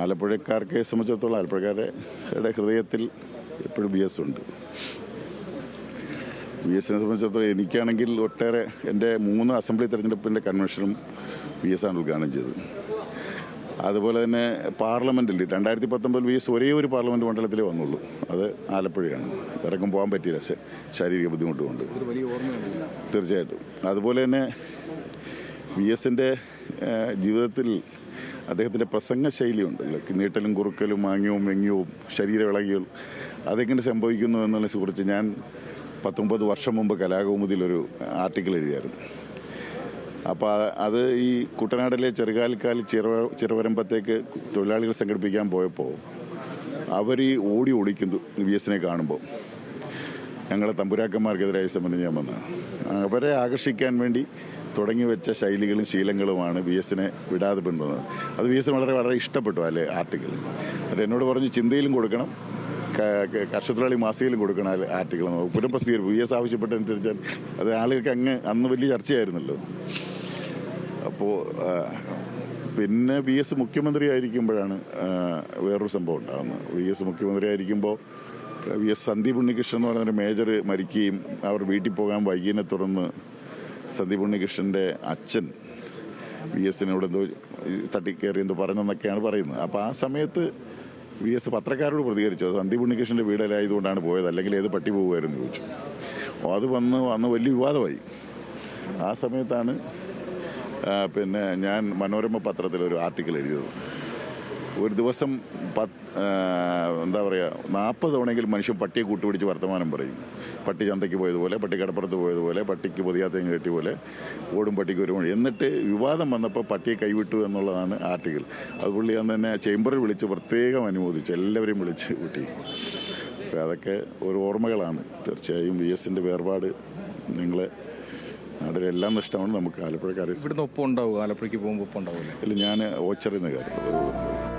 ആലപ്പുഴക്കാർക്ക് സംബന്ധിച്ചിടത്തോളം ആലപ്പുഴക്കാരുടെ ഹൃദയത്തിൽ എപ്പോഴും VS ഉണ്ട്. VSനെ സംബന്ധിച്ചിടത്തോളം എനിക്കാണെങ്കിൽ ഒട്ടേറെ എൻ്റെ 3 അസംബ്ലി തെരഞ്ഞെടുപ്പിൻ്റെ കൺവെൻഷനും VS ആണ് ഉദ്ഘാടനം ചെയ്തത്. അതുപോലെ തന്നെ പാർലമെൻറ്റിൽ 2019 VS ഒരേ ഒരു പാർലമെൻറ്റ് മണ്ഡലത്തിലേ വന്നുള്ളൂ, അത് ആലപ്പുഴയാണ്. ഇറക്കം പോകാൻ പറ്റിയില്ല ശാരീരിക ബുദ്ധിമുട്ട് കൊണ്ട്. തീർച്ചയായിട്ടും. അതുപോലെ തന്നെ VSൻ്റെ ജീവിതത്തിൽ അദ്ദേഹത്തിൻ്റെ പ്രസംഗ ശൈലിയുണ്ടല്ലോ, നീട്ടലും കുറുക്കലും മാങ്ങവും വെങ്ങിയവും ശരീരവിളകിയും അതെങ്ങനെ സംഭവിക്കുന്നു എന്നുള്ളതിനെക്കുറിച്ച് ഞാൻ 19 വർഷം മുമ്പ് കലാകൗമുദിയിലൊരു ആർട്ടിക്കിൾ എഴുതിയായിരുന്നു. അപ്പോൾ അത് ഈ കുട്ടനാട്ടിലെ ചെറുകാൽക്കാൽ ചിറവരമ്പത്തേക്ക് തൊഴിലാളികൾ സംഘടിപ്പിക്കാൻ പോയപ്പോൾ അവർ ഈ ഓടി ഓടിക്കുന്നു VSനെ കാണുമ്പോൾ. ഞങ്ങളെ തമ്പുരാക്കന്മാർക്കെതിരായ സമരം ഞാൻ വന്നത് അവരെ ആകർഷിക്കാൻ വേണ്ടി തുടങ്ങി വെച്ച ശൈലികളും ശീലങ്ങളുമാണ് VSനെ വിടാതെ പിന്തുടരുന്നത്. അത് VSന് വളരെ വളരെ ഇഷ്ടപ്പെട്ടു അല്ലേ ആർട്ടിക്കിൾ. അത് എന്നോട് പറഞ്ഞു ചിന്തയിലും കൊടുക്കണം, കർഷകത്തൊഴിലാളി മാസികയിലും കൊടുക്കണം ആർട്ടിക്കിൾ. പുനഃപ്രസിദ്ധീകരിക്കും VS ആവശ്യപ്പെട്ടനുസരിച്ച് അത് ആളുകൾക്ക് അന്ന് വലിയ ചർച്ചയായിരുന്നല്ലോ. അപ്പോൾ പിന്നെ VS മുഖ്യമന്ത്രി ആയിരിക്കുമ്പോഴാണ് വേറൊരു സംഭവം ഉണ്ടാകുന്നത്. VS മുഖ്യമന്ത്രി ആയിരിക്കുമ്പോൾ VS സന്ദീപ് ഉണ്ണികൃഷ്ണൻ എന്ന് പറയുന്നൊരു മേജർ മരിക്കുകയും അവർ വീട്ടിൽ പോകാൻ വൈകിയതിനെ തുടർന്ന് സന്ദീപ് ഉണ്ണികൃഷ്ണൻ്റെ അച്ഛൻ VSനോട് എന്തോ തട്ടിക്കയറി എന്തോ പറഞ്ഞെന്നൊക്കെയാണ് പറയുന്നത്. അപ്പോൾ ആ സമയത്ത് VS പത്രക്കാരോട് പ്രതികരിച്ചു, സന്ദീപ് ഉണ്ണികൃഷ്ണൻ്റെ വീടിലായതുകൊണ്ടാണ് പോയത്, അല്ലെങ്കിൽ ഏത് പട്ടി പോകുമായിരുന്നു ചോദിച്ചു. അത് വന്ന് വലിയ വിവാദമായി. ആ സമയത്താണ് പിന്നെ ഞാൻ മനോരമ പത്രത്തിലൊരു ആർട്ടിക്കിൾ എഴുതിയത്. ഒരു ദിവസം 40 തവണയെങ്കിലും മനുഷ്യൻ പട്ടിയെ കൂട്ടുപിടിച്ച് വർത്തമാനം പറയും. പട്ടി ചന്തയ്ക്ക് പോയതുപോലെ, പട്ടി കടപ്പുറത്ത് പോയതുപോലെ, പട്ടിക്ക് പൊതിയാത്തേം കെട്ടിയ പോലെ ഓടും പട്ടിക്ക് ഒരു മണി. എന്നിട്ട് വിവാദം വന്നപ്പോൾ പട്ടിയെ കൈവിട്ടു എന്നുള്ളതാണ് ആർട്ടിക്കിൾ. അത് പുള്ളി അന്ന് തന്നെ ചേംബറിൽ വിളിച്ച് പ്രത്യേകം അനുമോദിച്ചു, എല്ലാവരെയും വിളിച്ച് കൂട്ടി. അതൊക്കെ ഒരു ഓർമ്മകളാണ്. തീർച്ചയായും VSൻ്റെ വേർപാട് നിങ്ങളെ നാട്ടിലെല്ലാം നഷ്ടമാണ്. നമുക്ക് ആലപ്പുഴക്കാരെ ഇവിടുന്ന് ഒപ്പം ഉണ്ടാവും, ആലപ്പുഴയ്ക്ക് പോകുമ്പോൾ ഒപ്പം ഉണ്ടാവില്ല. ഇല്ല, ഞാൻ ഓച്ചറിൽ നിന്ന് കയറും.